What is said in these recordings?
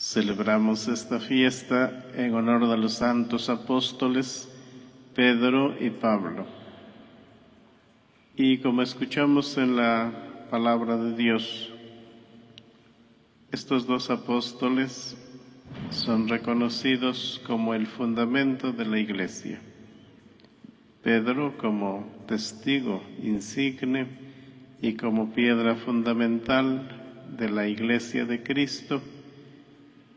Celebramos esta fiesta en honor de los santos apóstoles Pedro y Pablo. Y como escuchamos en la palabra de Dios, estos dos apóstoles son reconocidos como el fundamento de la Iglesia. Pedro como testigo insigne y como piedra fundamental de la Iglesia de Cristo,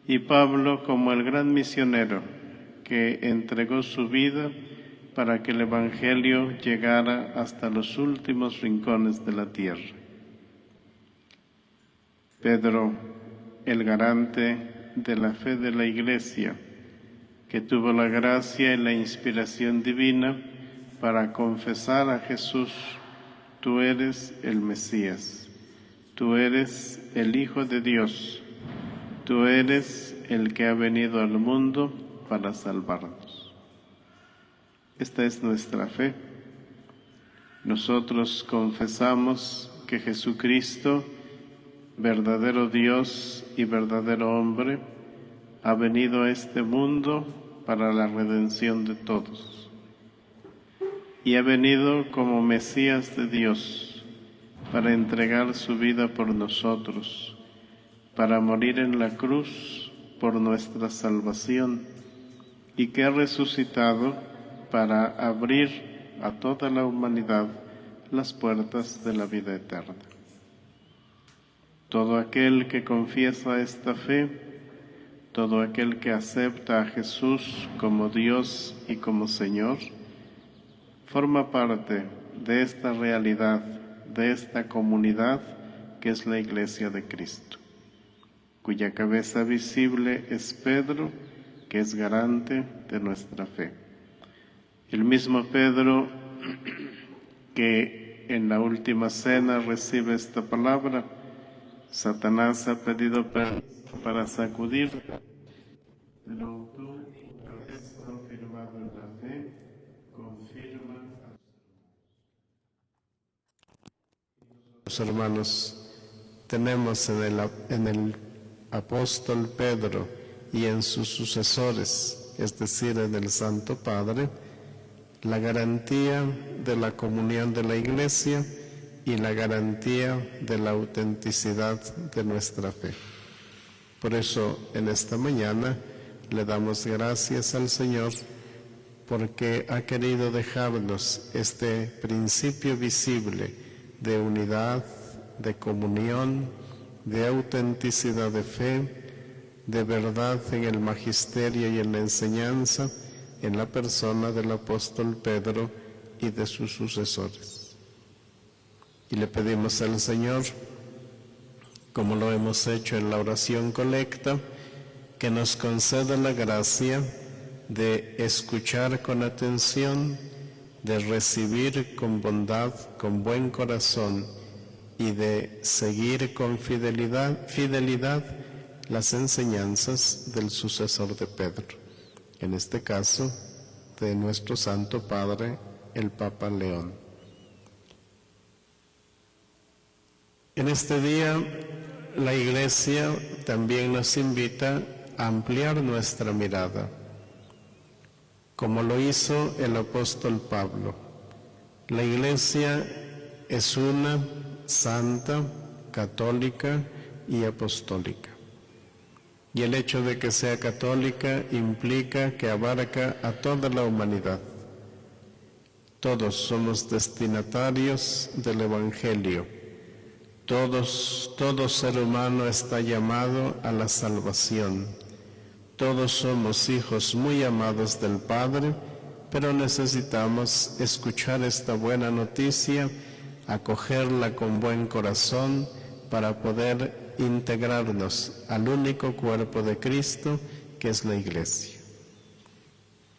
y Pablo como el gran misionero que entregó su vida para que el Evangelio llegara hasta los últimos rincones de la tierra. Pedro, el garante de la fe de la Iglesia, que tuvo la gracia y la inspiración divina para confesar a Jesús: tú eres el Mesías, tú eres el Hijo de Dios, tú eres el que ha venido al mundo para salvarnos. Esta es nuestra fe. Nosotros confesamos que Jesucristo, verdadero Dios y verdadero hombre, ha venido a este mundo para la redención de todos. Y ha venido como Mesías de Dios para entregar su vida por nosotros, para morir en la cruz por nuestra salvación, y que ha resucitado para abrir a toda la humanidad las puertas de la vida eterna. Todo aquel que confiesa esta fe, todo aquel que acepta a Jesús como Dios y como Señor, forma parte de esta realidad, de esta comunidad que es la Iglesia de Cristo, cuya cabeza visible es Pedro, que es garante de nuestra fe. El mismo Pedro que en la última cena recibe esta palabra: Satanás ha pedido permiso para sacudir, pero tú, al haber confirmado en la fe, confirma. Los hermanos, tenemos en el apóstol Pedro y en sus sucesores, es decir, en el Santo Padre, la garantía de la comunión de la Iglesia y la garantía de la autenticidad de nuestra fe. Por eso, en esta mañana, le damos gracias al Señor porque ha querido dejarnos este principio visible de unidad, de comunión, de autenticidad de fe, de verdad en el magisterio y en la enseñanza, en la persona del apóstol Pedro y de sus sucesores. Y le pedimos al Señor, como lo hemos hecho en la oración colecta, que nos conceda la gracia de escuchar con atención, de recibir con bondad, con buen corazón, y de seguir con fidelidad las enseñanzas del sucesor de Pedro, en este caso de nuestro Santo Padre, el Papa León. En este día, la Iglesia también nos invita a ampliar nuestra mirada, como lo hizo el apóstol Pablo. La Iglesia es una, santa, católica y apostólica. Y el hecho de que sea católica implica que abarca a toda la humanidad. Todos somos destinatarios del Evangelio. Todo ser humano está llamado a la salvación. Todos somos hijos muy amados del Padre, pero necesitamos escuchar esta buena noticia, acogerla con buen corazón para poder integrarnos al único cuerpo de Cristo, que es la Iglesia.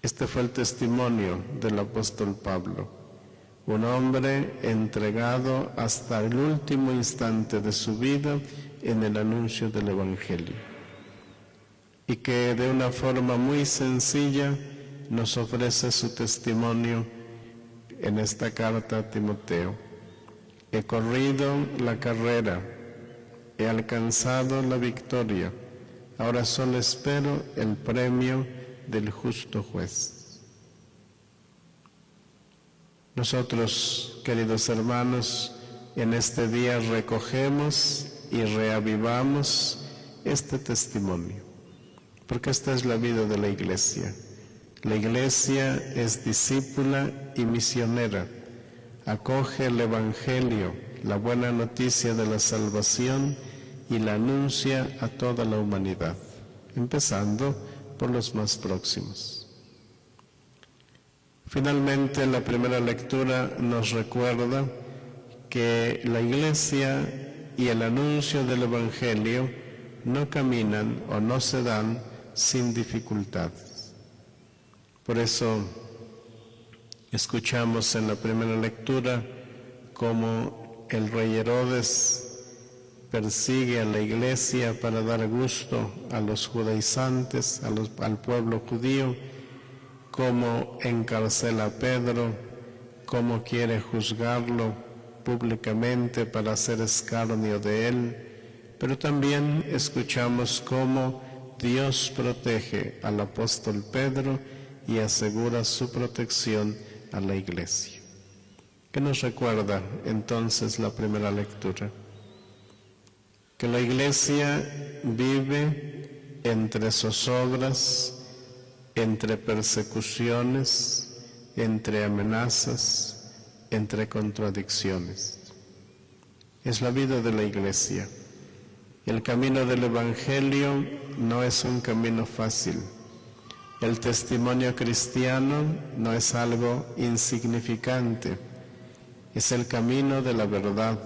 Este fue el testimonio del apóstol Pablo, un hombre entregado hasta el último instante de su vida en el anuncio del Evangelio, y que de una forma muy sencilla nos ofrece su testimonio en esta carta a Timoteo. He corrido la carrera, he alcanzado la victoria, Ahora solo espero el premio del justo juez. Nosotros, queridos hermanos, en este día recogemos y reavivamos este testimonio, porque esta es la vida de la Iglesia. La Iglesia es discípula y misionera, acoge el Evangelio, la buena noticia de la salvación, y la anuncia a toda la humanidad, empezando por los más próximos. Finalmente, la primera lectura nos recuerda que la Iglesia y el anuncio del Evangelio no caminan o no se dan sin dificultades. Por eso escuchamos en la primera lectura cómo el rey Herodes persigue a la Iglesia para dar gusto a los judaizantes, al pueblo judío, cómo encarcela a Pedro, cómo quiere juzgarlo públicamente para hacer escarnio de él, pero también escuchamos cómo Dios protege al apóstol Pedro y asegura su protección a la Iglesia. ¿Qué nos recuerda entonces la primera lectura? Que la Iglesia vive entre zozobras, entre persecuciones, entre amenazas, entre contradicciones. Es la vida de la Iglesia. El camino del Evangelio no es un camino fácil. El testimonio cristiano no es algo insignificante. Es el camino de la verdad,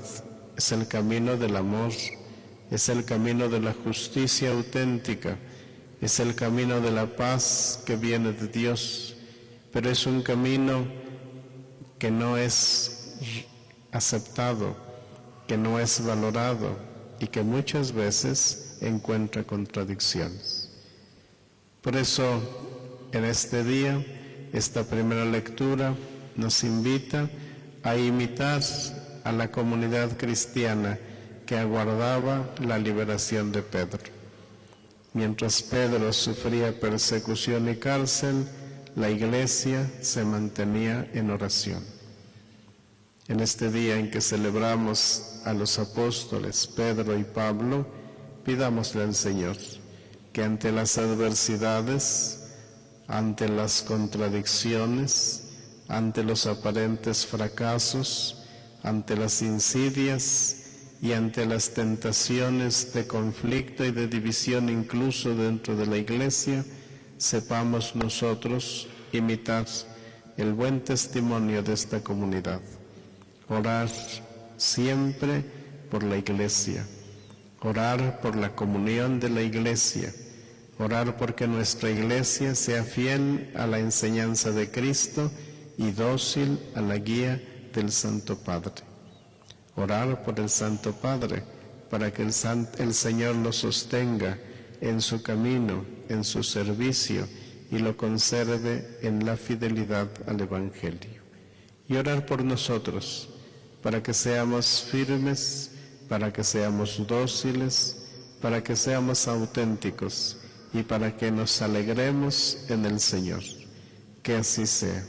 es el camino del amor, es el camino de la justicia auténtica, es el camino de la paz que viene de Dios, pero es un camino que no es aceptado, que no es valorado y que muchas veces encuentra contradicciones. Por eso, en este día, esta primera lectura nos invita a imitar a la comunidad cristiana que aguardaba la liberación de Pedro. Mientras Pedro sufría persecución y cárcel, la Iglesia se mantenía en oración. En este día en que celebramos a los apóstoles Pedro y Pablo, pidámosle al Señor que ante las adversidades, ante las contradicciones, ante los aparentes fracasos, ante las insidias y ante las tentaciones de conflicto y de división incluso dentro de la Iglesia, sepamos nosotros imitar el buen testimonio de esta comunidad. Orar siempre por la Iglesia, orar por la comunión de la Iglesia, orar porque nuestra Iglesia sea fiel a la enseñanza de Cristo y dócil a la guía del Santo Padre. Orar por el Santo Padre para que el Señor lo sostenga en su camino, en su servicio y lo conserve en la fidelidad al Evangelio. Y orar por nosotros para que seamos firmes, para que seamos dóciles, para que seamos auténticos y para que nos alegremos en el Señor. Que así sea.